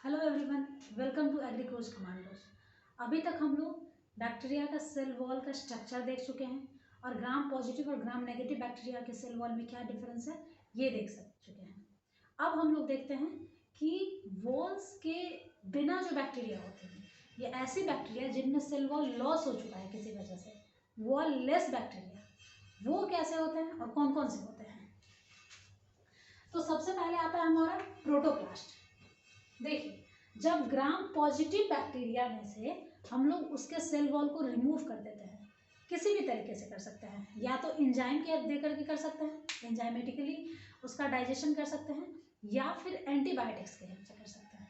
Hello everyone, welcome to Agricoz commandos. अभी तक हम लोग बैक्टीरिया का सेल वॉल का स्ट्रक्चर देख चुके हैं और ग्राम पॉजिटिव और ग्राम नेगेटिव बैक्टीरिया के सेल वॉल में क्या डिफरेंस है ये देख चुके हैं। अब हम लोग देखते हैं कि वॉल्स के बिना जो बैक्टीरिया होते हैं ये ऐसी बैक्टीरिया जिनमें सेल वॉल लॉस हो चुका है किसी वजह से, वॉल लेस बैक्टीरिया, वो कैसे होते हैं और कौन कौन से होते हैं। तो सबसे पहले आता है हमारा प्रोटोप्लास्ट। देखिए, जब ग्राम पॉजिटिव बैक्टीरिया में से हम लोग उसके सेल वॉल को रिमूव कर देते हैं, किसी भी तरीके से कर सकते हैं, या तो एंजाइम के दे करके कर सकते हैं, एंजाइमेटिकली उसका डाइजेशन कर सकते हैं, या फिर एंटीबायोटिक्स के हेल्प से कर सकते हैं।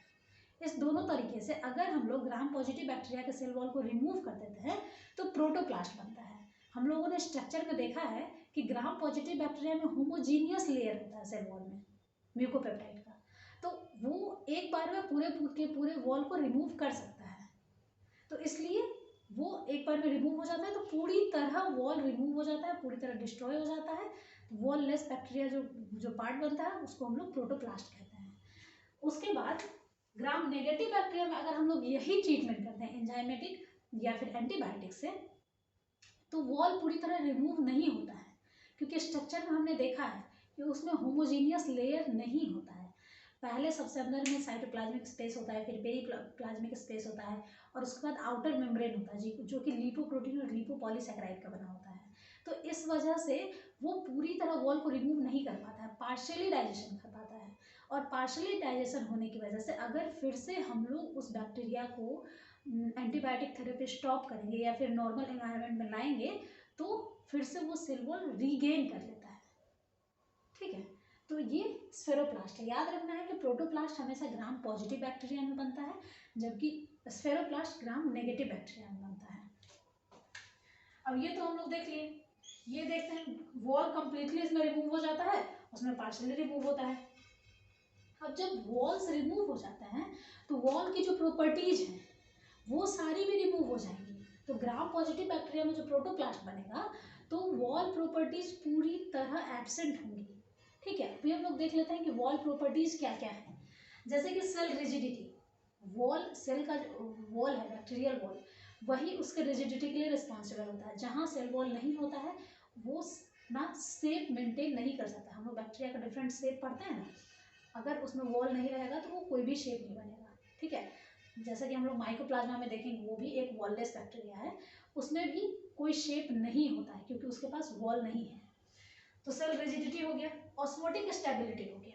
इस दोनों तरीके से अगर हम लोग ग्राम पॉजिटिव बैक्टीरिया के सेल वॉल को रिमूव कर देते हैं तो प्रोटोप्लास्ट बनता है। हम लोगों ने स्ट्रक्चर में देखा है कि ग्राम पॉजिटिव बैक्टीरिया में होमोजीनियस लेयर होता है सेल वॉल में म्यूकोपेप्टाइड का, तो वो एक बार में पूरे के पूरे वॉल को रिमूव कर सकता है। तो इसलिए वो एक बार में रिमूव हो जाता है तो पूरी तरह वॉल रिमूव हो जाता है, पूरी तरह डिस्ट्रॉय हो जाता है। वॉल लेस बैक्टीरिया जो पार्ट बनता है उसको हम लोग प्रोटोप्लास्ट कहते हैं। उसके बाद ग्राम नेगेटिव बैक्टीरिया में अगर हम लोग यही ट्रीटमेंट करते हैं एंजाइमेटिक या फिर एंटीबायोटिक से, तो वॉल पूरी तरह रिमूव नहीं होता है, क्योंकि स्ट्रक्चर में हमने देखा है कि उसमें होमोजीनियस लेयर नहीं होता है। पहले सबसे अंदर में साइटोप्लाज्मिक स्पेस होता है, फिर पेरीप्लाज्मिक स्पेस होता है, और उसके बाद आउटर मेम्ब्रेन होता है जो कि लिपोप्रोटीन और लिपोपॉलीसैकेराइड का बना होता है। तो इस वजह से वो पूरी तरह वॉल को रिमूव नहीं कर पाता है, पार्शियली डाइजेशन कर पाता है। और पार्शियली डाइजेशन होने की वजह से अगर फिर से हम लोग उस बैक्टीरिया को एंटीबायोटिक थेरेपी स्टॉप करेंगे या फिर नॉर्मल एनवायरनमेंट में लाएंगे तो फिर से वो सेल वॉल रीगेन कर लेता है। ठीक है, तो ये स्फेरोप्लास्ट है। याद रखना है कि प्रोटोप्लास्ट हमेशा ग्राम पॉजिटिव बैक्टीरिया में बनता है, जबकि स्फेरोप्लास्ट ग्राम नेगेटिव बैक्टीरिया में बनता है। अब ये तो हम लोग देख लिए, ये देखते हैं वॉल कंप्लीटली इसमें रिमूव हो जाता है, उसमें पार्शियली रिमूव होता है। अब जब वॉल्स रिमूव हो जाते हैं तो वॉल की जो प्रॉपर्टीज हैं वो सारी भी रिमूव हो जाएंगी। तो ग्राम पॉजिटिव बैक्टीरिया में जो प्रोटोप्लास्ट बनेगा तो वॉल प्रॉपर्टीज पूरी तरह एब्सेंट होंगी। ठीक है, अभी हम लोग देख लेते हैं कि वॉल प्रॉपर्टीज क्या क्या है। जैसे कि सेल रिजिडिटी, वॉल सेल का जो वॉल है बैक्टीरियल वॉल, वही उसके रिजिडिटी के लिए रिस्पॉन्सिबल होता है। जहाँ सेल वॉल नहीं होता है वो ना शेप मेंटेन नहीं कर सकता। हम लोग बैक्टीरिया का डिफरेंट शेप पढ़ते हैं ना, अगर उसमें वॉल नहीं रहेगा तो वो कोई भी शेप नहीं बनेगा। ठीक है, जैसा कि हम लोग माइकोप्लाज्मा में देखेंगे, वो भी एक वॉललेस बैक्टीरिया है, उसमें भी कोई शेप नहीं होता है क्योंकि उसके पास वॉल नहीं है। तो सेल रिजिडिटी हो गया, ऑस्मोटिक स्टेबिलिटी हो गया,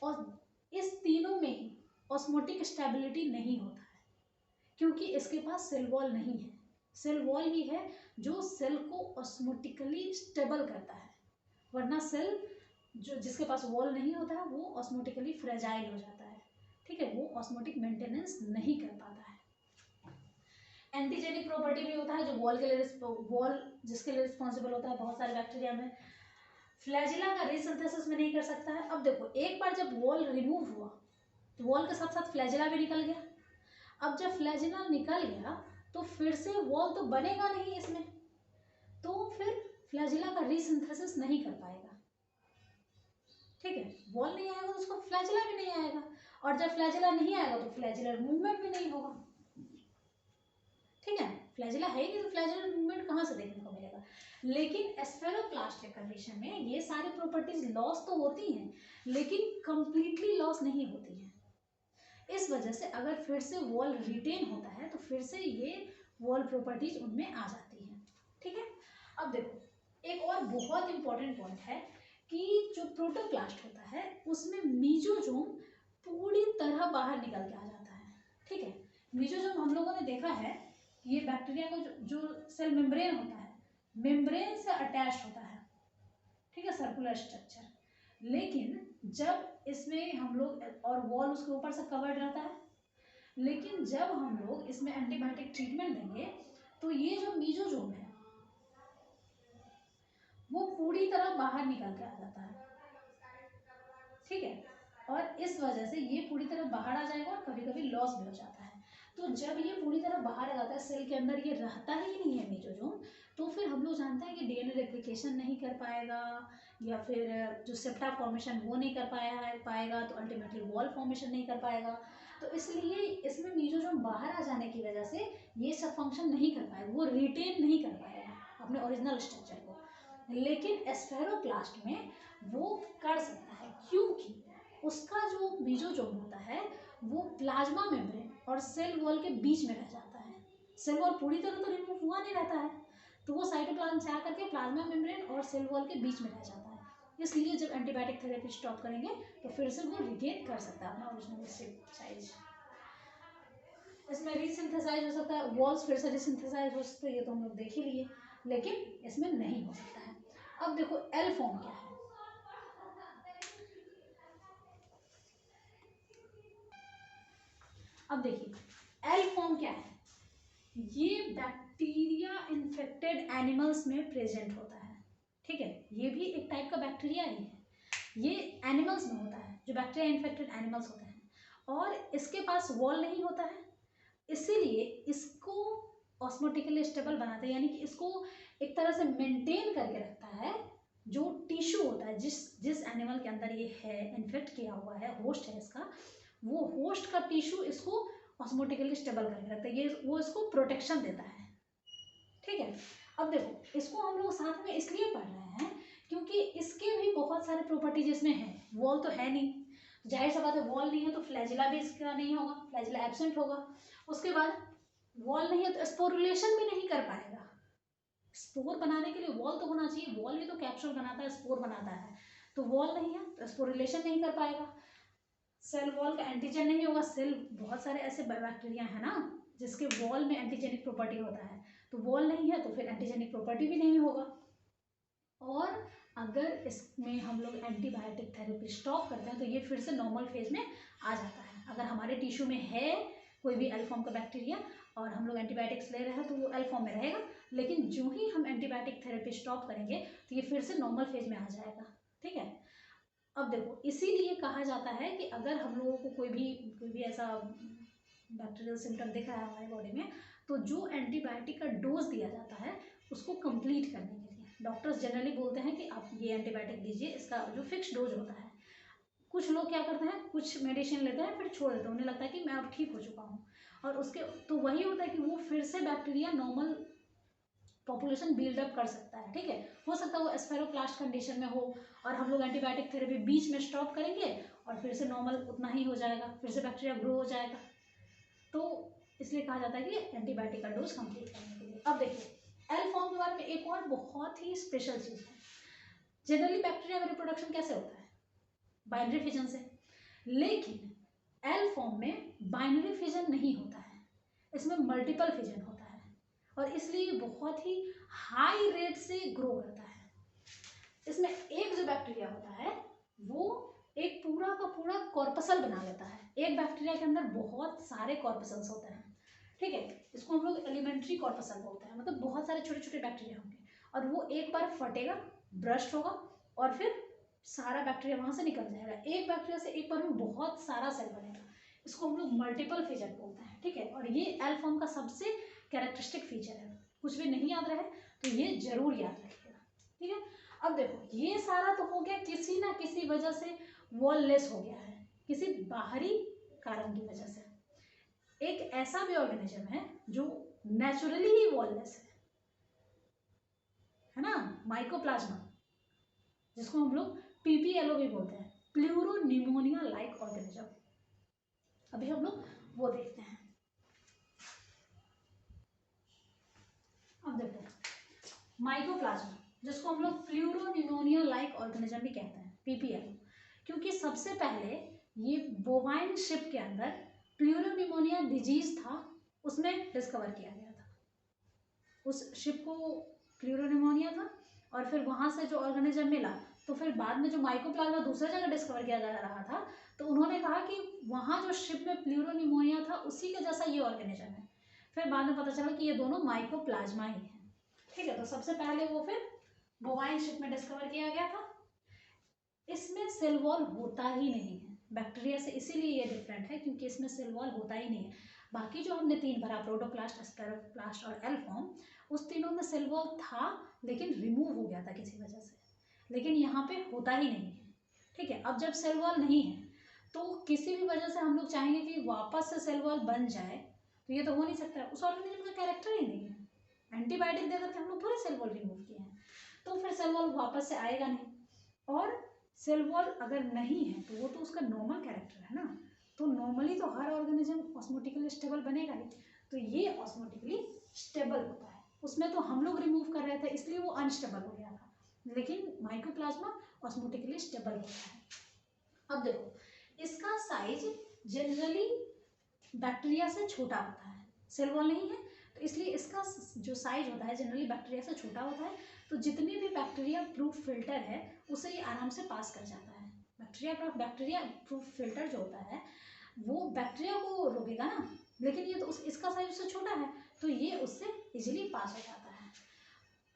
और इस तीनों में ही ऑस्मोटिक स्टेबिलिटी नहीं होता है क्योंकि इसके पास सेल वॉल नहीं है। सेल वॉल ही है जो सेल को ऑस्मोटिकली स्टेबल करता है, वरना सेल जो जिसके पास वॉल नहीं होता है वो ऑस्मोटिकली फ्रेजाइल हो जाता है। ठीक है, वो ऑस्मोटिक मेंटेनेंस नहीं कर पाता है। एंटीजेनिक प्रॉपर्टी भी होता है जो वॉल के लिए वॉल जिसके लिए रिस्पॉन्सिबल होता है बहुत सारे बैक्टीरिया में। फ्लैजिला का रीसिंथेसिस में नहीं कर सकता है। अब देखो, एक बार जब वॉल रिमूव हुआ तो वॉल के साथ साथ फ्लैजिला भी निकल गया। अब जब फ्लैजिला निकल गया तो फिर से वॉल तो बनेगा नहीं इसमें, तो फिर फ्लैजिला का रीसिंथेसिस नहीं कर पाएगा। ठीक है, वॉल नहीं आएगा तो उसको फ्लैजिला भी नहीं आएगा, और जब फ्लैजिला नहीं आएगा तो फ्लैजिलर मूवमेंट भी नहीं होगा। ठीक है, फ्लैजिला है ही नहीं तो फ्लैजिलर मूवमेंट कहाँ से देखने को मिलेगा। लेकिन स्फेरोप्लास्ट के कंडीशन में ये सारी प्रॉपर्टीज लॉस तो होती हैं लेकिन कंप्लीटली लॉस नहीं होती है। इस वजह से अगर फिर से वॉल रिटेन होता है तो फिर से ये वॉल प्रॉपर्टीज उनमें आ जाती हैं। ठीक है, अब देखो, एक और बहुत इंपॉर्टेंट पॉइंट है कि जो प्रोटोप्लास्ट होता है उसमें मीजोजोम पूरी तरह बाहर निकल के आ जाता है। ठीक है, मीजोजोम हम लोगों ने देखा है ये बैक्टीरिया का जो सेल मेम्ब्रेन होता है, मेम्ब्रेन से अटैच होता है। ठीक है, सर्कुलर स्ट्रक्चर, लेकिन जब इसमें हम लोग, और वॉल उसके ऊपर से कवर्ड रहता है, लेकिन जब हम लोग इसमें एंटीबायोटिक ट्रीटमेंट देंगे तो ये जो मीजोजोम है वो पूरी तरह बाहर निकल के आ जाता है। ठीक है, और इस वजह से ये पूरी तरह बाहर आ जाएगा और कभी कभी लॉस भी हो जाता है। तो जब ये पूरी तरह बाहर आ जाता है, सेल के अंदर ये रहता ही नहीं है मेसोजोम, तो फिर हम लोग जानते हैं कि डीएनए रेप्लिकेशन नहीं कर पाएगा, या फिर जो सेप्टा फॉर्मेशन वो नहीं कर पाएगा, तो अल्टीमेटली वॉल फॉर्मेशन नहीं कर पाएगा। तो इसलिए इसमें मेसोजोम बाहर आ जाने की वजह से ये सब फंक्शन नहीं कर पाएगा, वो रिटेन नहीं कर पाएगा अपने ओरिजिनल स्ट्रक्चर को। लेकिन स्फेरोप्लास्ट में वो कर सकता है, क्योंकि उसका जो मेसोजोम होता है वो प्लाज्मा मेम्ब्रेन और सेल वॉल के बीच में रह जाता है। सेल वॉल पूरी तरह तो रिमूव हुआ नहीं रहता है, तो वो साइटोप्लाज्म से आकर के प्लाज्मा मेम्ब्रेन और सेल वॉल के बीच में रह जाता है। इसलिए जब एंटीबायोटिक थेरेपी स्टॉप करेंगे तो फिर से वो रिगेन कर सकता है अपना ओरिजिनल साइज। इसमें रीसिंथेसाइज हो सकता है, वॉल्स फिर से रीसिंथेसाइज हो सकते हैं, ये तो हम लोग देख ही लिए, लेकिन इसमें नहीं हो सकता है। अब देखो एल फॉर्म क्या है। अब देखिए एल फॉर्म क्या है, ये बैक्टीरिया इन्फेक्टेड एनिमल्स में प्रेजेंट होता है, ठीक है। ये भी एक टाइप का बैक्टीरिया ही है, ये एनिमल्स में होता है, जो बैक्टीरिया इन्फेक्टेड एनिमल्स होते हैं, और इसके पास वॉल नहीं होता है, इसीलिए इसको ऑस्मोटिकली स्टेबल बनाते हैं, यानी कि इसको एक तरह से मेंटेन करके रखता है। जो टिश्यू होता है, जिस एनिमल के अंदर ये है इन्फेक्ट किया हुआ है, होस्ट है इसका, वो होस्ट का टिश्यू इसको ऑस्मोटिकली स्टेबल करके रखता है, ये वो इसको प्रोटेक्शन देता है, ठीक है। अब देखो इसको हम लोग साथ में इसलिए पढ़ रहे हैं क्योंकि इसके भी बहुत सारे प्रॉपर्टीज इसमें हैं। वॉल तो है नहीं, जाहिर सा बात है, वॉल नहीं है तो फ्लैजिला भी इसका नहीं होगा, फ्लैजिला एब्सेंट होगा। उसके बाद वॉल नहीं है तो स्पोरुलेशन भी नहीं कर पाएगा। स्पोर बनाने के लिए वॉल तो होना चाहिए, वॉल भी तो कैप्सूल बनाता है, स्पोर बनाता है, तो वॉल नहीं है तो स्पोरुलेशन नहीं कर पाएगा। सेल वॉल का एंटीजन नहीं होगा, सेल बहुत सारे ऐसे बैक्टीरिया है ना जिसके वॉल में एंटीजेनिक प्रॉपर्टी होता है, तो वॉल नहीं है तो फिर एंटीजेनिक प्रॉपर्टी भी नहीं होगा। और अगर इसमें हम लोग एंटीबायोटिक थेरेपी स्टॉप करते हैं तो ये फिर से नॉर्मल फेज में आ जाता है। अगर हमारे टिश्यू में है कोई भी एल फॉर्म का बैक्टीरिया और हम लोग एंटीबायोटिक्स ले रहे हैं तो वो एल फॉर्म में रहेगा, लेकिन जो ही हम एंटीबायोटिक थेरेपी स्टॉप करेंगे तो ये फिर से नॉर्मल फेज में आ जाएगा, ठीक है। अब देखो इसीलिए कहा जाता है कि अगर हम लोगों को कोई भी ऐसा बैक्टीरियल सिम्टम दिख रहा है हमारे बॉडी में, तो जो एंटीबायोटिक का डोज दिया जाता है उसको कंप्लीट करने के लिए डॉक्टर्स जनरली बोलते हैं कि आप ये एंटीबायोटिक दीजिए, इसका जो फिक्स डोज होता है। कुछ लोग क्या करते हैं, कुछ मेडिसिन लेते हैं फिर छोड़ देते हैं, उन्हें लगता है कि मैं अब ठीक हो चुका हूँ, और उसके तो वही होता है कि वो फिर से बैक्टीरिया नॉर्मल पॉपुलेशन बिल्डअप कर सकता है, ठीक है। हो सकता है वो स्फेरोप्लास्ट कंडीशन में हो और हम लोग एंटीबायोटिक थेरेपी बीच में स्टॉप करेंगे और फिर से नॉर्मल उतना ही हो जाएगा, फिर से बैक्टीरिया ग्रो हो जाएगा। तो इसलिए कहा जाता है कि एंटीबायोटिक का डोज कंप्लीट करने के लिए। अब देखिए एल फॉर्म के बारे में एक और बहुत ही स्पेशल चीज़ है। जनरली बैक्टीरिया का रिप्रोडक्शन कैसे होता है, बाइनरी फिजन से, लेकिन एल फॉर्म में बाइनरी फिजन नहीं होता है, इसमें मल्टीपल फिजन होता है, और इसलिए बहुत ही हाई रेट से ग्रो करता है। इसमें एक जो बैक्टीरिया होता है वो एक पूरा का पूरा कॉर्पसल बना लेता है। एक बैक्टीरिया के अंदर बहुत सारे कॉर्पसल्स होते हैं, ठीक है। इसको हम लोग एलिमेंट्री कॉर्पसल बोलते हैं, मतलब बहुत सारे छोटे छोटे बैक्टीरिया होंगे और वो एक बार फटेगा, ब्रस्ट होगा और फिर सारा बैक्टीरिया वहां से निकल जाएगा। एक बैक्टीरिया से एक बार में बहुत सारा सेल बनेगा, इसको हम लोग मल्टीपल फिजन बोलते हैं, ठीक है। और ये एल फॉर्म का सबसे कैरेक्टरिस्टिक फीचर है। कुछ भी नहीं याद रहे तो ये जरूर याद रखिएगा, ठीक है। अब देखो ये सारा तो हो गया, किसी ना किसी वजह से वॉललेस हो गया है, किसी बाहरी कारण की वजह से। एक ऐसा भी ऑर्गेनिज्म है जो नेचुरली ही वॉललेस है ना, माइकोप्लाज्मा, जिसको हम लोग पीपीएलओ भी बोलते हैं, प्लूरोनिमोनिया लाइक ऑर्गेनिज्म। अभी हम लोग वो देखते हैं। अब देखो माइकोप्लाज्मा, जिसको हम लोग प्लूरोनिमोनिया लाइक ऑर्गेनिज्म भी कहते हैं, पीपीएलओ, क्योंकि सबसे पहले ये बोवाइन शिप के अंदर प्लूरोनिमोनिया डिजीज था, उसमें डिस्कवर किया गया था। उस शिप को प्लूरोनिमोनिया था और फिर वहां से जो ऑर्गेनिज्म मिला, तो फिर बाद में जो माइकोप्लाज्मा दूसरे जगह डिस्कवर किया जा रहा था, तो उन्होंने कहा कि वहां जो शिप में प्लूरोनिमोनिया था उसी के जैसा ये ऑर्गेनिज्म है। फिर बाद में पता चला कि ये दोनों माइकोप्लाज्मा ही है, ठीक है। तो सबसे पहले वो फिर बोवाइन शिप में डिस्कवर किया गया था। इसमें सेल वॉल होता ही नहीं है, बैक्टीरिया से, इसीलिए ये डिफरेंट है क्योंकि इसमें सेल वॉल होता ही नहीं है। बाकी जो हमने 3 भरा, प्रोटोप्लास्ट, स्क्लेरोप्लास्ट और एल फॉर्म, उस तीनों में सेल वॉल था लेकिन रिमूव हो गया था किसी वजह से, लेकिन यहाँ पे होता ही नहीं है। ठीक है, अब जब सेल वॉल नहीं है तो किसी भी वजह से हम लोग चाहेंगे कि वापस से सेल वॉल बन जाए तो ये तो हो नहीं सकता है, उस ऑर्गेनिज्म का कैरेक्टर ही नहीं है। एंटीबायोटिक दे करके हम लोग थोड़े सेल वॉल रिमूव किए हैं, तो फिर सेल वॉल वापस से आएगा नहीं। और सेल वॉल अगर नहीं है तो वो तो उसका नॉर्मल कैरेक्टर है ना, तो नॉर्मली तो हर ऑर्गेनिज्म ऑस्मोटिकली स्टेबल बनेगा ही, तो ये ऑस्मोटिकली स्टेबल होता है। उसमें तो हम लोग रिमूव कर रहे थे इसलिए वो अनस्टेबल हो गया था, लेकिन माइकोप्लाज्मा ऑस्मोटिकली स्टेबल होता है। अब देखो, इसका साइज जनरली बैक्टीरिया से छोटा होता है, सेल वॉल नहीं है तो इसलिए इसका जो साइज होता है जनरली बैक्टीरिया से छोटा होता है, तो जितने भी बैक्टीरिया प्रूफ फिल्टर है उसे ये आराम से पास कर जाता है। बैक्टीरिया प्रूफ फिल्टर जो होता है वो बैक्टीरिया को रोकेगा ना, लेकिन ये तो इसका साइज उससे छोटा है तो ये उससे इजीली पास हो जाता है।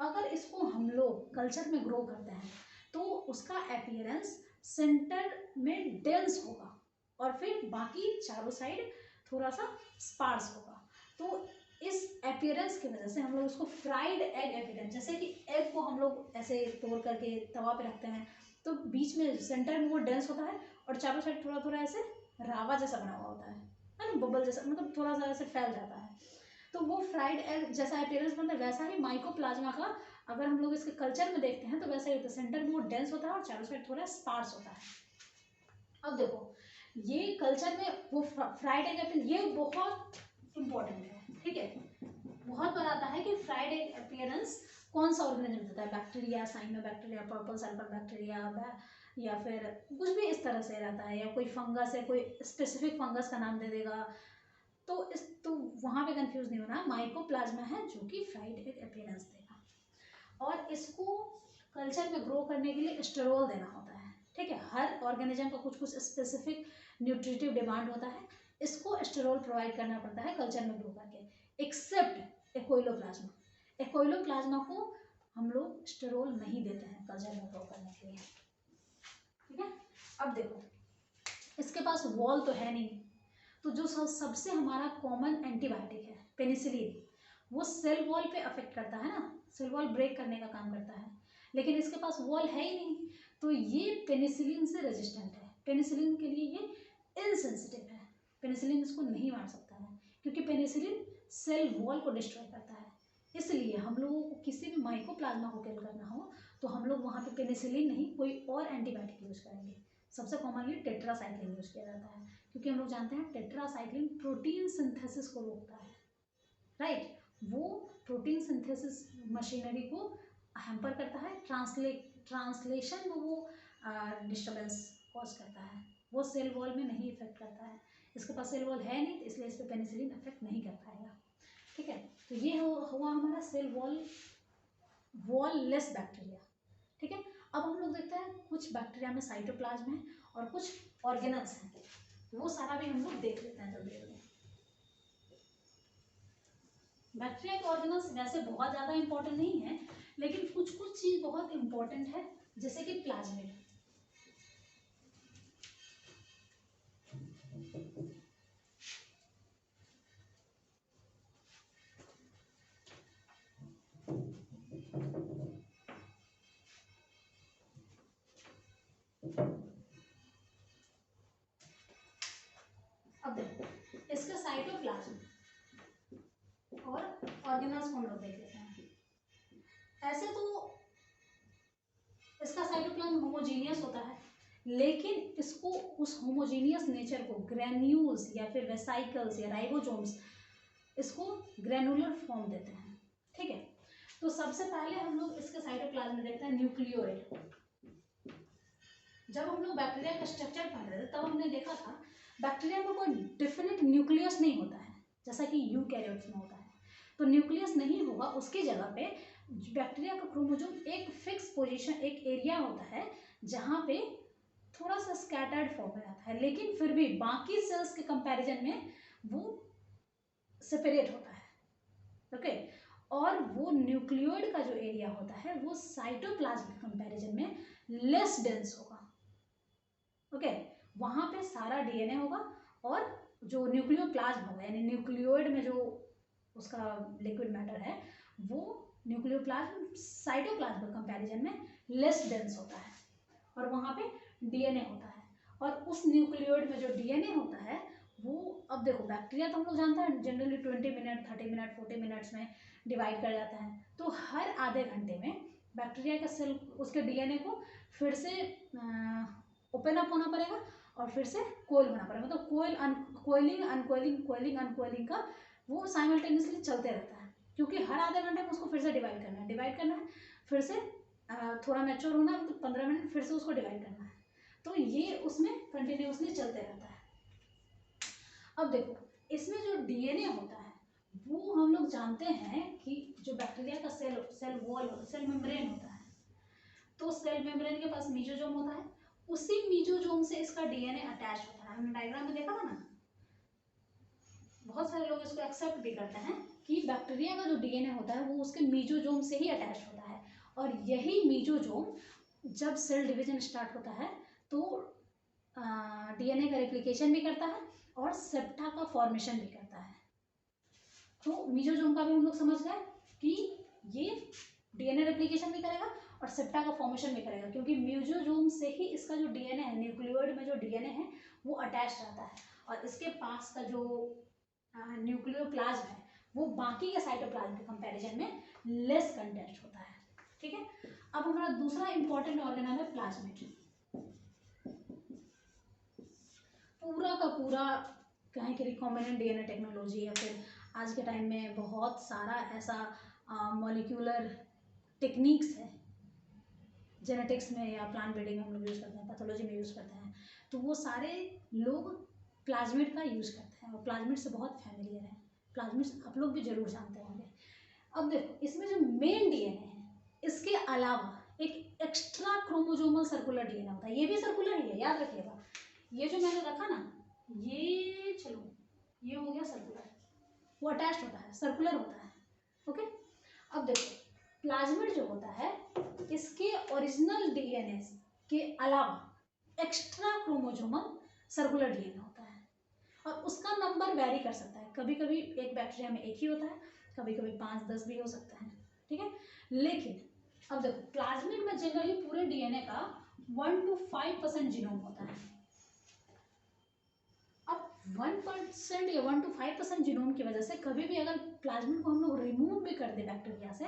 अगर इसको हम लोग कल्चर में ग्रो करते हैं तो उसका अपीयरेंस सेंटर में डेंस होगा और फिर बाकी चारों साइड थोड़ा सा स्पार्स होगा। तो इस अपीयरेंस की वजह से हम लोग उसको फ्राइड एग अपीयरेंस, जैसे कि एग को हम लोग ऐसे तोड़ करके तवा पे रखते हैं तो बीच में सेंटर में वो डेंस होता है और चारों साइड थोड़ा थोड़ा ऐसे रावा जैसा बना हुआ होता है ना, बबल जैसा, मतलब थोड़ा सा ऐसे फैल जाता है, तो वो फ्राइड एग जैसा अपीयरेंस बनता है। वैसा ही माइकोप्लाज्मा का अगर हम लोग इसके कल्चर में देखते हैं तो वैसा ही होता है, सेंटर में वो डेंस होता है और चारों साइड थोड़ा स्पार्स होता है। अब देखो, ये कल्चर में वो फ्राइड एग अपीयरेंस ये बहुत इंपॉर्टेंट है, ठीक है, बहुत बार आता है कि फ्राइड एग अपीयरेंस कौन सा ऑर्गेनिज्म देता है, bacteria, cyanobacteria, purple sulphur bacteria, या फिर कुछ भी इस तरह से रहता है, या कोई फंगस है, कोई स्पेसिफिक फंगस का नाम दे देगा, तो वहां पे कंफ्यूज नहीं होना, माइकोप्लाज्मा है जो कि फ्राइड एग अपीयरेंस देगा। और इसको कल्चर में ग्रो करने के लिए स्टेरोल देना होता है, ठीक है, हर ऑर्गेनिज्म का कुछ कुछ स्पेसिफिक न्यूट्रिटिव डिमांड होता है, इसको स्टेरोल प्रोवाइड करना पड़ता है कल्चर में ग्रो करके, एक्सेप्ट एकोइलोप्लाज्मा। एकोइलोप्लाज्मा को हम लोग स्टेरोल नहीं देते हैं कल्चर में ग्रो करने के लिए, ठीक है। अब देखो, इसके पास वॉल तो है नहीं, तो जो सबसे हमारा कॉमन एंटीबायोटिक है पेनिसिलिन, वो सेल वॉल पे अफेक्ट करता है ना, सेल वॉल ब्रेक करने का काम करता है, लेकिन इसके पास वॉल है ही नहीं, तो ये पेनिसिलिन से रेजिस्टेंट है, पेनिसिलिन के लिए ये इनसेंसिटिव है, पेनिसिलिन इसको नहीं मार सकता है क्योंकि पेनिसिलिन सेल वॉल को डिस्ट्रॉय करता है। इसलिए हम लोगों को किसी भी माइकोप्लाज्मा को किल करना हो तो हम लोग वहाँ पे पेनिसिलिन नहीं कोई और एंटीबायोटिक यूज करेंगे। सबसे कॉमनली टेट्रासाइक्लिन यूज किया जाता है क्योंकि हम लोग जानते हैं टेट्रासाइक्लिन प्रोटीन सिंथेसिस को रोकता है, राइट, वो प्रोटीन सिंथेसिस मशीनरी को हैम्पर करता है, ट्रांसलेशन में वो डिस्टर्बेंस कॉज करता है, वो सेल वॉल में नहीं इफेक्ट करता है, इसके पास सेल वॉल है नहीं तो इसलिए इस पर पेनिसिलिन इफेक्ट नहीं कर पाएगा, ठीक है। तो ये हुआ हमारा सेल वॉल लेस बैक्टीरिया, ठीक है। अब हम लोग देखते हैं कुछ बैक्टीरिया में साइटोप्लाज्म है और कुछ ऑर्गेनल्स हैं, वो सारा भी हम लोग देख लेते हैं जल्दी जल्दी। बैक्टीरिया के ऑर्गेनल्स वैसे बहुत ज़्यादा इंपॉर्टेंट नहीं है, लेकिन कुछ कुछ चीज़ बहुत इंपॉर्टेंट है, जैसे कि प्लाज्मिड। अब देखो, इसका साइटोप्लाज्म और ऑर्गेनल्स को हम लोग देख लेते हैं। ऐसे तो इसका साइटोप्लाज्म होमोजीनियस होता है, लेकिन इसको उस होमोजीनियस नेचर को ग्रेन्यूल्स या फिर वेसाइकल्स या राइबोसोम्स इसको ग्रेनुलर फॉर्म देते हैं, ठीक है। तो सबसे पहले हम लोग इसके साइटोप्लाज्म में देखते हैं न्यूक्लियोइड। जब हम लोग बैक्टीरिया का स्ट्रक्चर पढ़ रहे थे तब हमने देखा था बैक्टीरिया में कोई डेफिनेट न्यूक्लियस नहीं होता है जैसा कि यूकैरियोट्स में होता है, तो न्यूक्लियस नहीं होगा, उसकी जगह पे बैक्टीरिया का क्रोमोसोम एक फिक्स पोजीशन, एक एरिया होता है जहाँ पे थोड़ा सा स्कैटर्ड फॉर्म में रहता है, लेकिन फिर भी बाकी सेल्स के कंपैरिजन में वो सेपरेट होता है, ओके। और वो न्यूक्लियोइड का जो एरिया होता है वो साइटोप्लाज्म के कंपैरिजन में लेस डेंस होगा, ओके। वहाँ पे सारा डीएनए होगा और जो न्यूक्लियोप्लाज्म होगा यानी न्यूक्लियोइड में जो उसका लिक्विड मैटर है वो न्यूक्लियोप्लाज्म साइटोप्लाज्म के कंपैरिजन में लेस डेंस होता है और वहाँ पे डीएनए होता है। और उस न्यूक्लियोइड में जो डीएनए होता है वो, अब देखो बैक्टीरिया तो हम लोग जानते हैं जनरली 20 मिनट 30 मिनट 40 मिनट्स में डिवाइड कर जाता है, तो हर आधे घंटे में बैक्टीरिया का सेल उसके डीएनए को फिर से ओपन अप होना पड़ेगा और फिर से कोयल होना पड़ेगा, मतलब कोयलिंग अनकोयलिंग का वो साइमल्टेनियसली चलते रहता है, क्योंकि हर आधे घंटे में उसको फिर से डिवाइड करना है फिर से थोड़ा मैच्योर होना है तो 15 मिनट फिर से उसको डिवाइड करना है, तो ये उसमें कंटिन्यूसली चलते रहता है। अब देखो इसमें जो डीएनए होता है वो हम लोग जानते हैं कि जो बैक्टीरिया का सेल वॉल सेल मेम्ब्रेन होता है, तो सेल मेम्ब्रेन के पास मीजोजोम होता है, उसी मीजोजोम से इसका डीएनए अटैच होता है। हमने डायग्राम में देखा था ना, बहुत सारे लोग इसको एक्सेप्ट भी करते हैं कि बैक्टीरिया का जो डीएनए होता है वो उसके मीजोजोम से ही अटैच होता है, और यही मीजोजोम जब सेल डिवीजन स्टार्ट होता है तो डीएनए का रेप्लिकेशन भी करता है और सेप्टा का फॉर्मेशन भी करता है। तो मीजोजोम का भी हम लोग समझ गए कि ये डीएनए रेप्लिकेशन भी करेगा और सेप्टा का फॉर्मेशन भी करेगा, क्योंकि मीजोजोम से ही इसका जो डीएनए है न्यूक्लियोइड में जो डीएनए है वो अटैच रहता है, और इसके पास का जो न्यूक्लियोप्लाज्म है वो बाकी के साइटोप्लाज्म के कंपैरिजन में लेस कंडेंस्ड होता है। ठीक है, अब हमारा दूसरा इंपॉर्टेंट ऑर्गेनल है प्लाज्मिड। पूरा का पूरा कहें कि रिकॉम्बिनेंट डीएनए टेक्नोलॉजी या फिर आज के टाइम में बहुत सारा ऐसा मॉलिक्यूलर टेक्निक्स है जेनेटिक्स में या प्लांट ब्रीडिंग में हम लोग यूज़ करते हैं, पैथोलॉजी में यूज़ करते हैं, तो वो सारे लोग प्लाज्मिड का यूज़ करते हैं और प्लाज्मिड से बहुत फैमिलियर है। प्लाज्मिड आप लोग भी जरूर जानते होंगे। अब देखो इसमें जो मेन डीएनए है इसके अलावा एक एक्स्ट्रा क्रोमोजोमल सर्कुलर डीएनए होता है, ये भी सर्कुलर ही है, याद रखिएगा। ये जो मैंने रखा ना, ये चलो ये हो गया सर्कुलर, वो अटैच होता है, सर्कुलर होता है। ओके, अब देखो प्लाज्मिड जो होता है इसके ओरिजिनल डीएनए के अलावा एक्स्ट्रा क्रोमोजोमल सर्कुलर डीएनए होता है, और उसका नंबर वेरी कर सकता है, कभी कभी एक बैक्टीरिया में एक ही होता है, कभी कभी 5-10 भी हो सकता है। ठीक है, लेकिन अब देखो प्लाज्मिड में जनरली पूरे डीएनए का 1 to 5% जीनोम होता है। अब 1% या 1 to 5% जीनोम की वजह से कभी भी अगर प्लाज्मिड को हम लोग रिमूव भी कर दे बैक्टीरिया से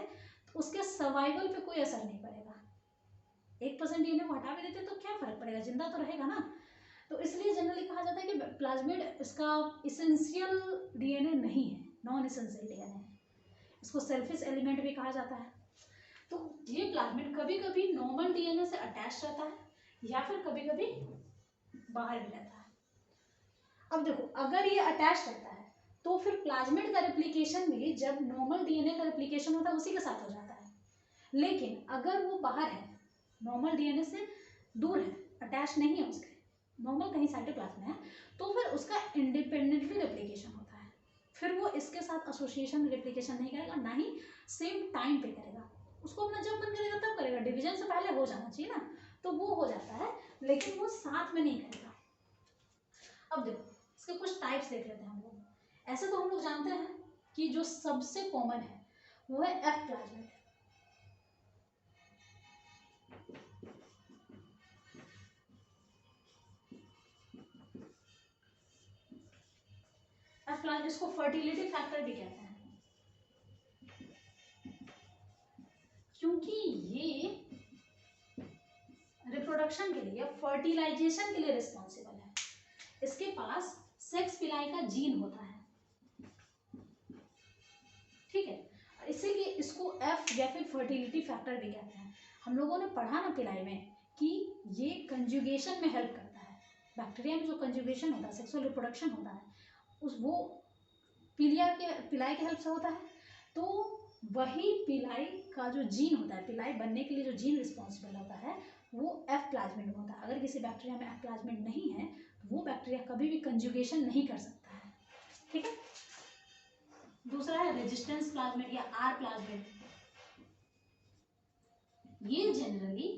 तो उसके सर्वाइवल पे कोई असर नहीं पड़ेगा। 1% डीएनए को हटा भी देते तो क्या फर्क पड़ेगा, जिंदा तो रहेगा ना। तो इसलिए जनरली कहा जाता है कि प्लाज्मिड इसका इसेंशियल डीएनए नहीं है, नॉन इसेंशियल डीएनए है, इसको सेल्फिश एलिमेंट भी कहा जाता है। तो ये प्लाज्मिड कभी कभी नॉर्मल डीएनए से अटैच रहता है या फिर कभी कभी बाहर भी रहता है। अब देखो अगर ये अटैच रहता है तो फिर प्लाज्मिड का रेप्लिकेशन भी जब नॉर्मल डीएनए का रेप्लिकेशन होता है उसी के साथ हो जाता है, लेकिन अगर वो बाहर है, नॉर्मल डीएनए से दूर है, अटैच नहीं है उसके, नॉर्मल कहीं साइटोप्लाज्म में है, तो फिर उसका इंडिपेंडेंटली रेप्लिकेशन होता है, फिर वो इसके साथ एसोसिएशन रेप्लिकेशन नहीं करेगा, ना ही सेम टाइम पे करेगा, उसको अपना जब मन करेगा तब करेगा, डिवीजन से पहले हो जाना चाहिए ना, तो वो हो जाता है, लेकिन वो साथ में नहीं करेगा। अब देखो इसके कुछ टाइप्स देख लेते हैं हम लोग। ऐसे तो हम लोग जानते हैं कि जो सबसे कॉमन है वो है एफ प्लाज्मिड। एफ प्लाज्मिड इसको फर्टिलिटी फैक्टर भी कहते हैं, क्योंकि ये रिप्रोडक्शन के लिए, फर्टिलाइजेशन के लिए रिस्पॉन्सिबल है। इसके पास सेक्स पिलाई का जीन होता है, ठीक है, इसीलिए इसको एफ या फिर फर्टिलिटी फैक्टर भी कहते हैं। हम लोगों ने पढ़ा ना पिलाई में कि ये कंजुगेशन में हेल्प करता है, बैक्टीरिया में जो कंजुगेशन होता है, सेक्सुअल रिप्रोडक्शन होता है, उस वो पिलाई के हेल्प से होता है। तो वही पिलाई का जो जीन होता है, पिलाई बनने के लिए जो जीन रिस्पॉन्सिबल होता है वो एफ प्लाज्मिड में होता है। अगर किसी बैक्टीरिया में एफ प्लाज्मिड नहीं है तो वो बैक्टीरिया कभी भी कंजुगेशन नहीं कर सकता है। ठीक है, दूसरा है रेजिस्टेंस प्लाज्मिड या आर प्लाज्मिड। ये जनरली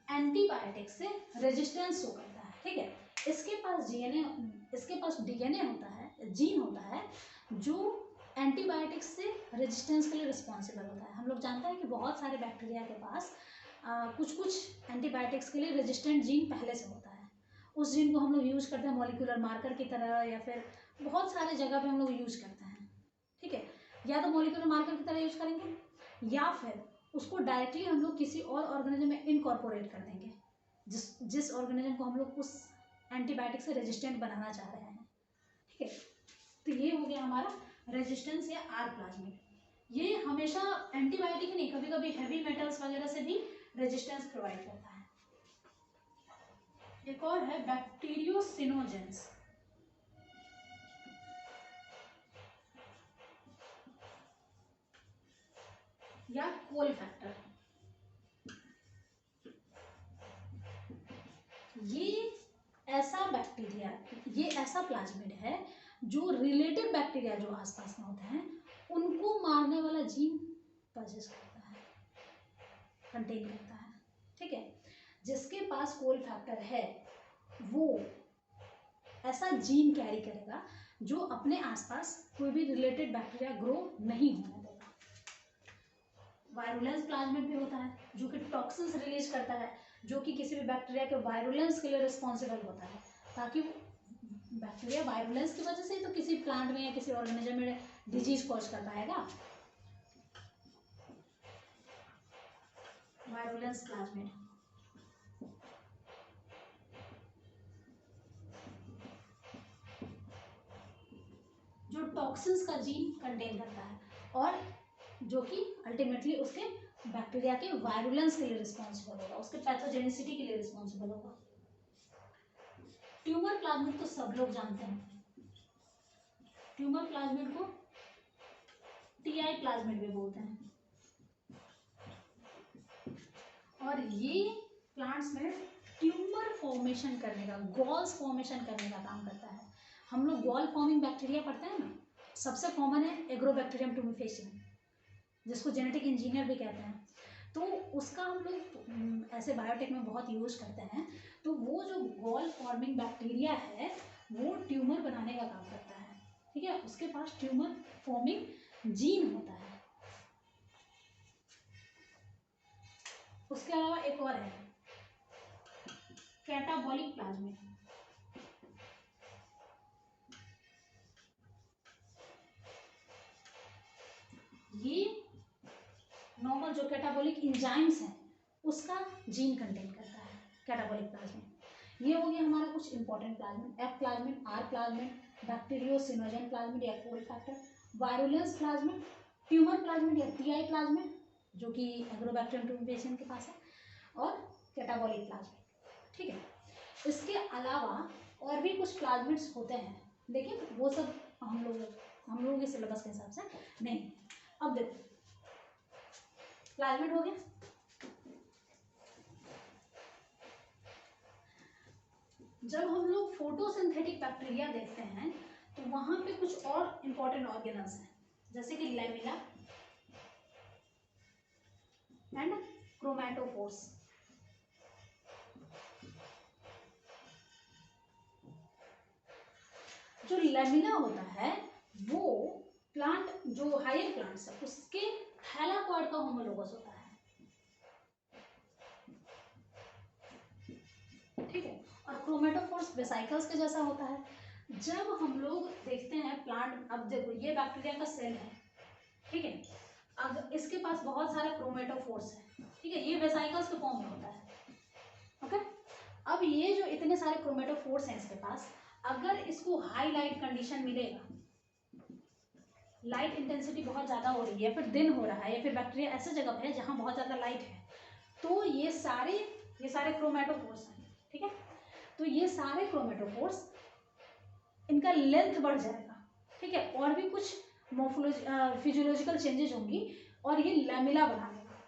एंटीबायोटिक से रेजिस्टेंस शो करता है। ठीक है, इसके पास डीएनए होता है, जीन होता है जो एंटीबायोटिक्स से रेजिस्टेंस के लिए रिस्पॉन्सिबल होता है। हम लोग जानते हैं कि बहुत सारे बैक्टीरिया के पास कुछ कुछ एंटीबायोटिक्स के लिए रेजिस्टेंट जीन पहले से होता है। उस जीन को हम लोग यूज करते हैं मॉलिक्यूलर मार्कर की तरह, या फिर बहुत सारे जगह पे हम लोग यूज करते हैं, ठीक है। या तो मॉलिक्यूलर मार्कर की तरह यूज करेंगे, या फिर उसको डायरेक्टली हम लोग किसी और ऑर्गेनिज्म में इनकॉर्पोरेट कर देंगे, जिस ऑर्गेनिज्म को हम लोग उस एंटीबायोटिक से रेजिस्टेंट बनाना चाह रहे हैं, ठीक है। तो ये हो गया हमारा रेजिस्टेंस या आर प्लाज्मिड। ये हमेशा एंटीबायोटिक ही नहीं, कभी कभी हैवी मेटल्स वगैरह से भी रेजिस्टेंस प्रोवाइड करता है। एक और है बैक्टीरियोसिनोजेंस, या कोल फैक्टर। ये ऐसा बैक्टीरिया, ये ऐसा प्लाज्मिड है जो रिलेटेड बैक्टीरिया जो आसपास में होते हैं उनको मारने वाला जीन पजेस करता है, कंटेन करता है, ठीक है। जिसके पास कोल फैक्टर है वो ऐसा जीन कैरी करेगा जो अपने आसपास कोई भी रिलेटेड बैक्टीरिया ग्रो नहीं होने देगा। वायरुलेंस प्लाज्मिड भी होता है जो कि टॉक्सिन्स रिलीज करता है, जो कि किसी भी बैक्टीरिया के वायरुलेंस के लिए रिस्पॉन्सिबल होता है, ताकि बैक्टीरिया वायरुलेंस की वजह से तो किसी प्लांट में या किसी ऑर्गेनिज्म में डिजीज कॉज कर पाएगा। वायरुलेंस प्लाज्मिड जो टॉक्सिन्स का जीन कंटेन करता है और जो कि अल्टीमेटली उसके बैक्टीरिया के वायरुलेंस के लिए रिस्पॉन्सिबल होगा, उसके पैथोजेनिसिटी के लिए रिस्पॉन्सिबल होगा। ट्यूमर प्लाज्मिड तो सब लोग जानते हैं, ट्यूमर प्लाज्मिड को टीआई प्लाज्मिड भी बोलते हैं। और ये प्लांट्स में ट्यूमर फॉर्मेशन करने का, गॉल्स फॉर्मेशन करने का काम करता है। हम लोग गॉल फॉर्मिंग बैक्टीरिया पढ़ते हैं ना, सबसे कॉमन है एग्रोबैक्टीरियम ट्यूमिफेसियम, जिसको जेनेटिक इंजीनियर भी कहते हैं। तो उसका हम लोग ऐसे बायोटेक में बहुत यूज करते हैं। तो वो जो गॉल फॉर्मिंग बैक्टीरिया है वो ट्यूमर बनाने का काम करता है, ठीक है। उसके पास ट्यूमर फॉर्मिंग जीन होता है। उसके अलावा एक और है कैटाबॉलिक प्लाज्मिड। ये नॉर्मल जो कैटाबॉलिक एंजाइम्स हैं उसका जीन कंटेन करता है कैटाबॉलिक प्लाज्मिड। ये हो गया हमारा कुछ important plasmid, F plasmid, R plasmid, bacteriocinogen plasmid या col factor, virulence plasmid, tumour plasmid या टीआई प्लाज्मिड जो कि एग्रोबैक्टीरियम ट्यूमिफेसियम के पास है, और कैटाबॉलिक प्लाज्मिड, ठीक है। इसके अलावा और भी कुछ प्लाज्मिड्स होते हैं, लेकिन वो सब हम लोगों के सिलेबस के हिसाब से नहीं। अब देखो प्लाज्मिड हो गया, जब हम लोग फोटोसिंथेटिक बैक्टीरिया देखते हैं तो वहां पे कुछ और इंपॉर्टेंट ऑर्गेनल्स हैं, जैसे कि लैमिला एंड क्रोमैटोफोर्स। जो लैमिला होता है वो प्लांट, जो हायर प्लांट्स है उसके थैलाकॉइड का होमोलोगस होता है, ठीक है। और क्रोमैटोफोर्स वेसाइकल्स के जैसा होता है। जब हम लोग देखते हैं प्लांट, अब देखो ये बैक्टीरिया का सेल है, ठीक है। अब इसके पास बहुत सारे क्रोमैटोफोर्स है, ठीक है, ये वेसाइकल्स के फॉर्म में होता है, ओके। अब ये जो इतने सारे क्रोमैटोफोर्स हैं इसके पास, अगर इसको हाई लाइट कंडीशन मिलेगा, लाइट इंटेंसिटी बहुत ज़्यादा हो रही है, फिर दिन हो रहा है, या फिर बैक्टीरिया ऐसे जगह पे है जहाँ बहुत ज़्यादा लाइट है, तो ये सारे क्रोमैटोफोर्स हैं, ठीक है। तो ये सारे क्रोमैटोफोर्स, इनका लेंथ बढ़ जाएगा, ठीक है, और भी कुछ फिजियोलॉजिकल चेंजेस होंगी और ये लैमिला बना लेगा,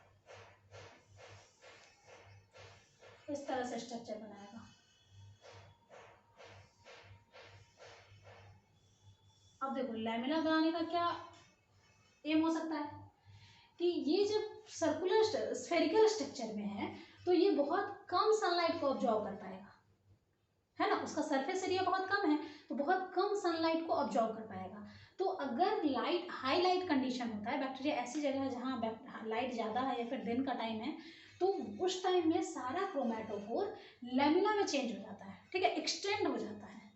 इस तरह से स्ट्रक्चर बनाएगा। अब देखो लैमिला बनाने का क्या एम हो सकता है कि ये जब सर्कुलर स्फेरिकल स्ट्रक्चर में है तो ये बहुत कम सनलाइट को ऑब्जॉर्व कर पाएगा, है ना, उसका सरफेस एरिया बहुत कम है, तो बहुत कम सनलाइट को ऑब्जॉर्व कर पाएगा। तो अगर लाइट हाई लाइट कंडीशन होता है, बैक्टीरिया ऐसी जगह है जहाँ लाइट ज़्यादा है या फिर दिन का टाइम है, तो उस टाइम में सारा क्रोमेटोफोर लेमिना में चेंज हो जाता है, ठीक है, एक्सटेंड हो जाता है,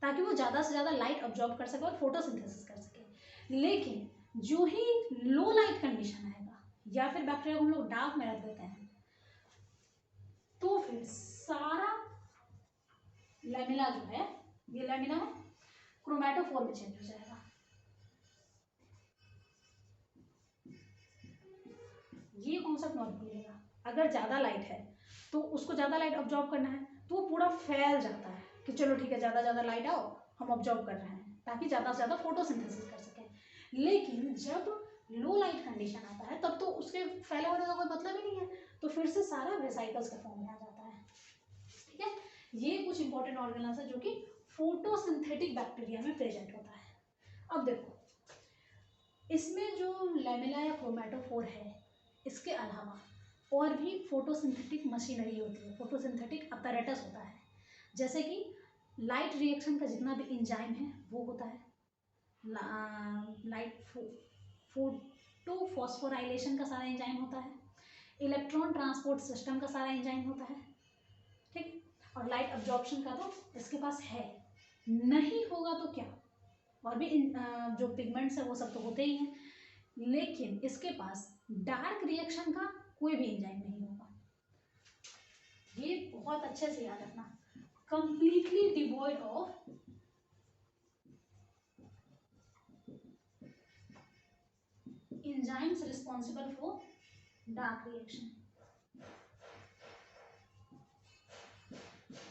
ताकि वो ज़्यादा से ज़्यादा लाइट ऑब्जॉर्व कर सके और फोटोसिंथेसिस कर सके। लेकिन जो ही लो लाइट कंडीशन आएगा या फिर बैक्टीरिया को हम लोग डार्क में रख देते हैं, तो फिर सारा लेमिना जो है, ये लेमिना है, क्रोमेटोफोर में चेंज हो जाएगा। ये कॉन्सेप्ट नोट भूलिएगा। अगर ज़्यादा लाइट है तो उसको ज़्यादा लाइट ऑब्जॉर्व करना है, तो वो पूरा फैल जाता है कि चलो ठीक है, ज़्यादा लाइट आओ, हम ऑब्जॉर्व कर रहे हैं, ताकि ज़्यादा से ज़्यादा फोटोसिंथेसिस कर सकें। लेकिन जब लो लाइट कंडीशन आता है, तब तो उसके फैले होने का कोई मतलब ही नहीं है, तो फिर से सारा वेसाइकल्स का फॉर्म में आ जाता है। ठीक है, ये कुछ इंपॉर्टेंट ऑर्गेनल्स है जो कि फोटोसिंथेटिक बैक्टीरिया में प्रेजेंट होता है। अब देखो, इसमें जो लेमिना या क्रोमेटोफोर है, इसके अलावा और भी फोटोसिंथेटिक मशीनरी होती है, फोटोसिंथेटिक अपैरेटस होता है, जैसे कि लाइट रिएक्शन का जितना भी एंजाइम है वो होता है, लाइट फोटोफॉस्फोराइलेशन का सारा एंजाइम होता है, इलेक्ट्रॉन ट्रांसपोर्ट सिस्टम का सारा एंजाइम होता है, ठीक, और लाइट अब्जॉर्प्शन का तो इसके पास है, नहीं होगा तो क्या, और भी जो पिगमेंट्स है वो सब तो होते ही हैं, लेकिन इसके पास डार्क रिएक्शन का कोई भी एंजाइम नहीं होगा। ये बहुत अच्छे से याद रखना, completely devoid of enzymes responsible for dark reaction.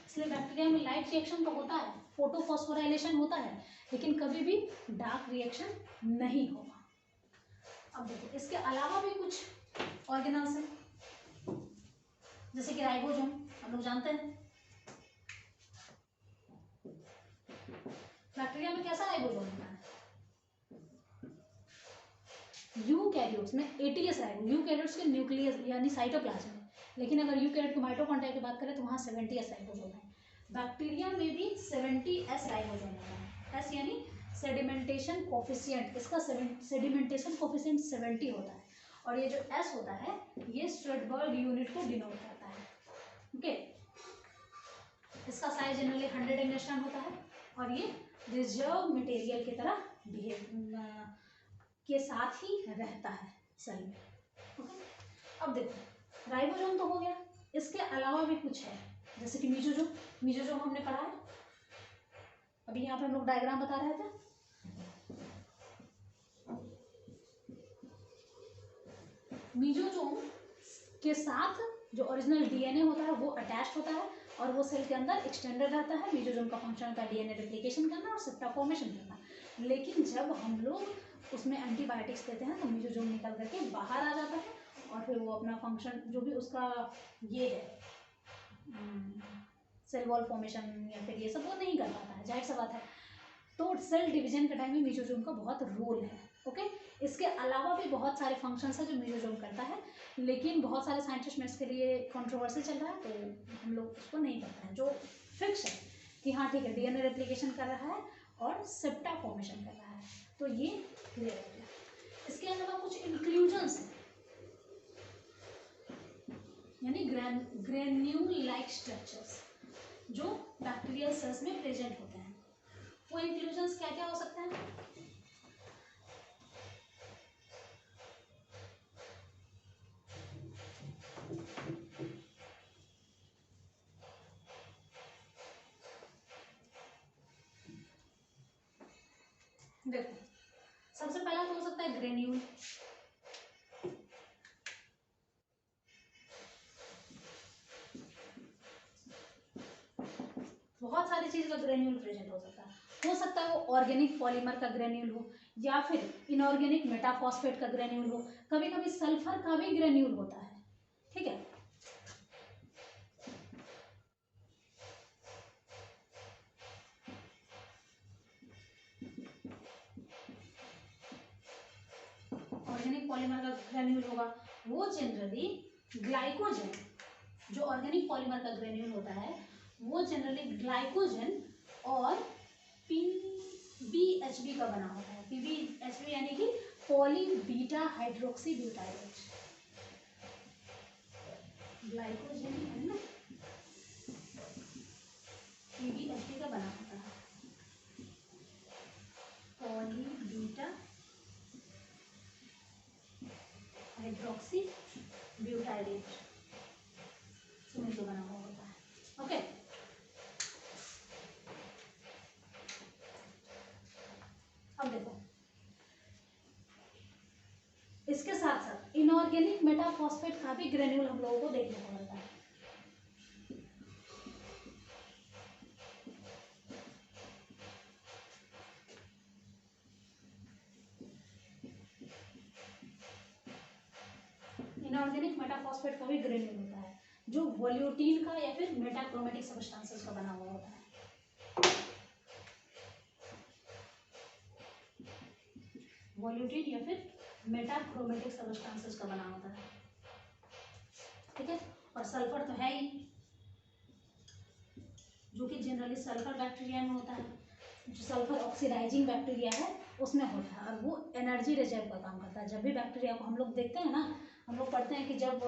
इसलिए बैक्टीरिया में लाइट रिएक्शन तो होता है, फोटोफॉस्फोराइलेशन होता है, लेकिन कभी भी डार्क रिएक्शन नहीं होगा। अब देखो, इसके अलावा भी कुछ ऑर्गेनल्स हैं, जैसे कि राइबोसोम, हम लोग जानते हैं बैक्टीरिया में कैसा राइबोसोम होता है। यूकैरियोट्स में 80s राइबोसोम, यूकैरियोट्स के न्यूक्लियस यानी साइटोप्लाज्म है, लेकिन अगर यूकैरियोट के माइटोकॉन्ड्रिया की बात करें तो वहाँ 70s राइबोसोम है। बैक्टीरिया में भी 70s राइबोसोम होता है। एस यानी सेडिमेंटेशन कोफिशिएंट, इसका सेडिमेंटेशन कोफिशिएंट 70 होता है, और ये जो एस होता है ये स्ट्रेटबर्ग यूनिट को डिनोट करता है। ओके, इसका साइज जनरली 100 एंगस्ट्रॉम होता है, और ये रिजर्व मटेरियल की तरह बिहेव के साथ ही रहता है सेल में। ओके, अब देखो, राइबोसोम तो हो गया, इसके अलावा भी कुछ है, जैसे कि मीजोसोम। मीजोसोम हमने पढ़ा है, अभी यहाँ पे हम लोग डायग्राम बता रहे थे। मीजोसोम के साथ जो ओरिजिनल डीएनए होता है वो अटैच होता है, और वो सेल के अंदर एक्सटेंडेड रहता है। मीजोसोम का फंक्शन होता है डीएनए रेप्लिकेशन करना और सेप्टा फॉर्मेशन करना। लेकिन जब हम लोग उसमें एंटीबायोटिक्स देते हैं तो मीजोसोम निकल करके बाहर आ जाता है, और फिर वो अपना फंक्शन जो भी उसका ये है सेल वॉल फॉर्मेशन या फिर ये सब वो नहीं कर पाता है, जाहिर सा बात है। तो सेल डिवीजन के टाइम में मीजोसोम का बहुत रोल है। ओके, इसके अलावा भी बहुत सारे फंक्शंस है जो मीजोसोम करता है, लेकिन बहुत सारे साइंटिस्ट में इसके लिए कंट्रोवर्सी चल रहा है, तो हम लोग उसको नहीं करते हैं। जो फिक्स है कि हाँ ठीक है, डीएनए रेप्लिकेशन कर रहा है और सेप्टा फॉर्मेशन कर रहा है, तो ये क्लियर हो गया। इसके अलावा कुछ इंक्लूजन्स हैं, यानी ग्रेन्यूल लाइक स्ट्रक्चर्स जो बैक्टीरियल सेल्स में प्रेजेंट होते हैं। वो इंक्लूजन्स क्या क्या हो सकते हैं? देखो, सबसे पहला तो हो सकता है ग्रेन्यूल। बहुत सारी चीज का ग्रेन्यूल प्रेजेंट हो सकता है वो ऑर्गेनिक पॉलीमर का ग्रेन्यूल हो, या फिर इनऑर्गेनिक मेटाफॉस्फेट का ग्रेन्यूल हो, कभी कभी सल्फर का भी ग्रेन्यूल होता है। ठीक है, ऑर्गेनिक पॉलीमर का ग्रेन्यूल होगा, वो जनरली ग्लाइकोजन, जो ऑर्गेनिक पॉलीमर का ग्रेन्यूल होता है वो जनरली ग्लाइकोजन और पीबीएचबी का बना होता है। पीबीएचबी यानी कि poly beta hydroxy butyrate. Glycogen है ना, पीबीएचबी का बना होता है, पॉली बीटा हाइड्रोक्सी ब्यूटाइरेट से मिलकर बना हुआ होता है। ओके, अब देखो इसके साथ साथ इनऑर्गेनिक मेटाफॉस्फेट का भी ग्रेन्यूल हम लोगों को देखने को मिलता है। इनऑर्गेनिक मेटाफॉस्फेट का भी ग्रेन्यूल होता है जो वोल्यूटीन का या फिर मेटाक्रोमेटिक सब्सटेंसेस का बना हुआ होता है। वोल्यूटीन या फिर मेटाक्रोमेटिक सब्सटेंसेस का बना होता है, ठीक है। और सल्फर तो है ही, जो कि जनरली सल्फर बैक्टीरिया में होता है, जो सल्फर ऑक्सीडाइजिंग बैक्टीरिया है उसमें होता है, और वो एनर्जी रिजर्व का काम करता है। जब भी बैक्टीरिया को हम लोग देखते हैं ना, हम लोग पढ़ते हैं कि जब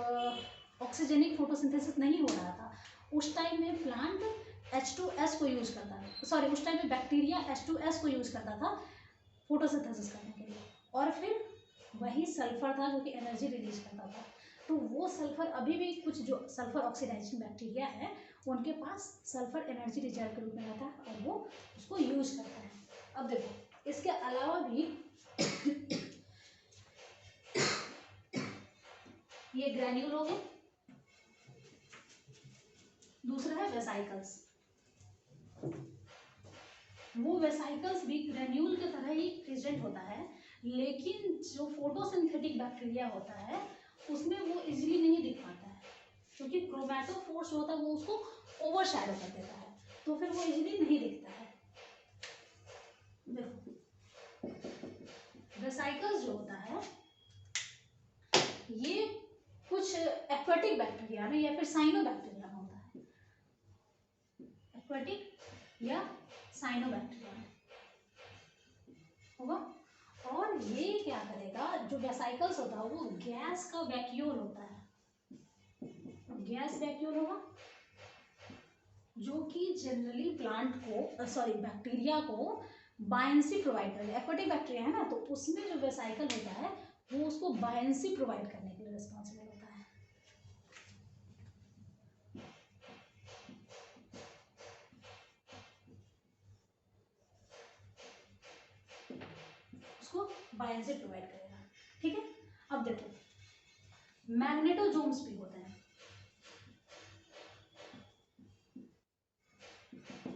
ऑक्सीजनिक फोटोसिंथेसिस नहीं हो रहा था उस टाइम में प्लांट H2S को यूज करता था, सॉरी उस टाइम में बैक्टीरिया H2S को यूज करता था फोटोसिंथेसिस करने के लिए, और फिर वही सल्फर था जो कि एनर्जी रिलीज करता था। तो वो सल्फर अभी भी कुछ जो सल्फर ऑक्सीडाइजिंग बैक्टीरिया है उनके पास सल्फर एनर्जी रिजर्व के रूप में रहता है और वो उसको यूज करता है। अब देखो इसके अलावा भी ये ग्रैन्यूल हो गए, दूसरा है वेसाइकल्स। वो वेसाइकल्स भी ग्रैन्यूल की तरह ही प्रेजेंट होता है, लेकिन जो फोटोसिंथेटिक बैक्टीरिया होता है उसमें वो इजीली नहीं दिख पाता है, क्योंकि क्रोमैटोफोर्स होता है वो उसको ओवरशैडो कर देता है, तो फिर वो इजीली नहीं दिखता है। देखो वेसाइकल्स जो होता है ये कुछ एक्वेटिक बैक्टीरिया में या फिर साइनोबैक्टीरिया में होता है, एक्वेटिक या साइनोबैक्टीरिया में होगा। और ये क्या करेगा, जो वेसाइकल्स होता है वो गैस का वैक्यूल होता है, गैस वैक्यूल होगा जो कि जनरली प्लांट को सॉरी बैक्टीरिया को बायंसी प्रोवाइड करेगा। एक्वेटिक बैक्टीरिया है ना, तो उसमें जो वेसाइकल होता है वो उसको बायंसी प्रोवाइड करने के लिए रिस्पॉन्सिबल होता है। उसको बायंसी प्रोवाइड करेगा, ठीक है। अब देखो मैग्नेटोजोम्स भी होते हैं,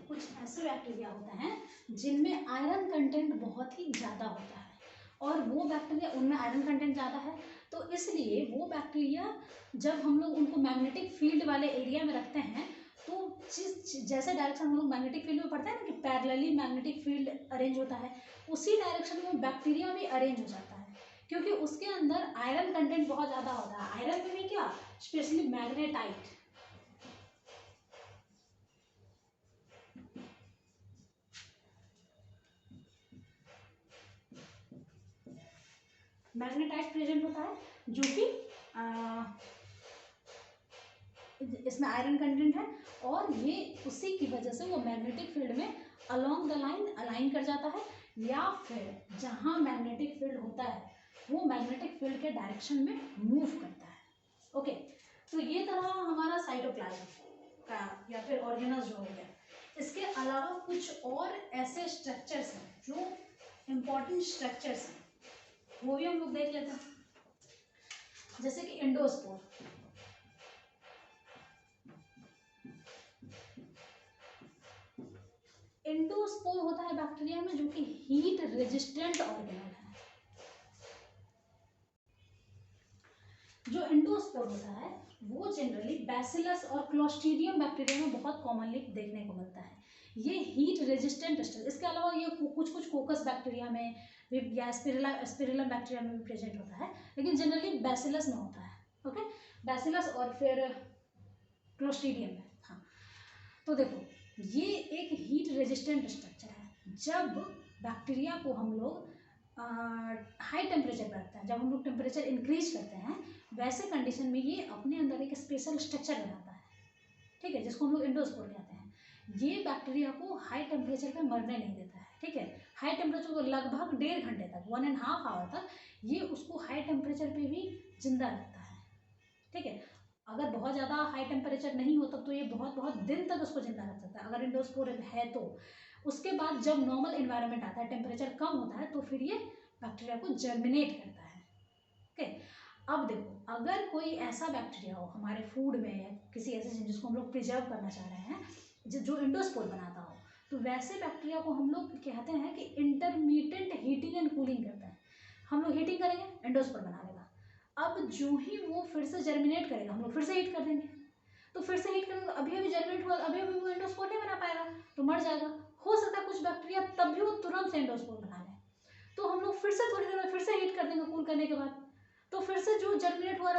कुछ ऐसे बैक्टीरिया होते हैं जिनमें आयरन कंटेंट बहुत ही ज़्यादा होता है, और वो बैक्टीरिया उनमें आयरन कंटेंट ज़्यादा है, तो इसलिए वो बैक्टीरिया जब हम लोग उनको मैग्नेटिक फील्ड वाले एरिया में रखते हैं तो जैसे डायरेक्शन हम लोग मैग्नेटिक फील्ड में पढ़ते हैं ना कि पैरेलली मैग्नेटिक फील्ड अरेंज होता है, उसी डायरेक्शन में बैक्टीरिया भी अरेंज हो जाता है, क्योंकि उसके अंदर आयरन कंटेंट बहुत ज़्यादा होता है। आयरन में भी क्या, स्पेशली मैग्नेटाइट, मैग्नेटाइट प्रेजेंट होता है, जो कि इसमें आयरन कंटेंट है, और ये उसी की वजह से वो मैग्नेटिक फील्ड में अलोंग द लाइन अलाइन कर जाता है, या फिर जहां मैग्नेटिक फील्ड होता है वो मैग्नेटिक फील्ड के डायरेक्शन में मूव करता है। ओके, तो ये तरह हमारा साइटोप्लाज्म का या फिर ऑर्गेनल्स जो हो गया। इसके अलावा कुछ और ऐसे स्ट्रक्चर्स हैं जो इम्पॉर्टेंट स्ट्रक्चर्स हैं, वो भी हम लोग देख लेते हैं, जैसे कि एंडोस्पोर। एंडोस्पोर होता है बैक्टीरिया में जो कि हीट रेजिस्टेंट ऑर्गेनल है। जो एंडोस्पोर होता है वो जनरली बैसिलस और क्लोस्ट्रीडियम बैक्टीरिया में बहुत कॉमनली देखने को मिलता है। ये हीट रेजिस्टेंट स्ट्रक्चर, इसके अलावा ये कुछ कोकस बैक्टीरिया में या स्पिरुलम बैक्टीरिया में भी प्रेजेंट होता है, लेकिन जनरली बैसिलस में होता है। ओके, बैसिलस और फिर क्लोस्ट्रीडियम में। हाँ, तो देखो, ये एक हीट रेजिस्टेंट स्ट्रक्चर है। जब बैक्टीरिया को हम लोग हाई टेम्परेचर पर रखते हैं, जब हम लोग टेम्परेचर इंक्रीज करते हैं, वैसे कंडीशन में ये अपने अंदर एक स्पेशल स्ट्रक्चर बनाता है, ठीक है, जिसको हम लोग एंडोस्पोर कहते हैं। ये बैक्टीरिया को हाई टेम्परेचर पे मरने नहीं देता है, ठीक है। हाई टेम्परेचर को लगभग 1.5 घंटे तक, 1.5 आवर तक ये उसको हाई टेम्परेचर पे भी जिंदा रखता है, ठीक है। अगर बहुत ज़्यादा हाई टेम्परेचर नहीं हो तब तो ये बहुत बहुत दिन तक उसको जिंदा रख सकता है, अगर एंडोस्पोर है तो। उसके बाद जब नॉर्मल इन्वायरमेंट आता है, टेम्परेचर कम होता है, तो फिर ये बैक्टीरिया को जर्मिनेट करता है, ओके। अब देखो, अगर कोई ऐसा बैक्टीरिया हो हमारे फूड में या किसी ऐसे चीज जिसको हम लोग प्रिजर्व करना चाह रहे हैं, जो एंडोस्पोर बनाता हो, तो वैसे बैक्टीरिया को हम लोग कहते हैं कि इंटरमीडिएट हीटिंग एंड कूलिंग करते हैं। हम लोग हीटिंग करेंगे, एंडोस्पोर बना लेगा। अब जो ही वो फिर से जर्मिनेट करेगा, हम लोग फिर से हीट कर देंगे, तो फिर से हीट करेंगे, अभी अभी जर्मिनेट हुआ, अभी अभी वो एंडोस्पोर नहीं बना पाएगा, तो मर जाएगा। हो सकता है कुछ बैक्टीरिया तब भी वो तुरंत से एंडोस्पोर बना ले, तो हम लोग फिर से थोड़ी देर में फिर से हीट कर देंगे कूल करने के बाद, तो फिर से जो जर्मिनेट हुआ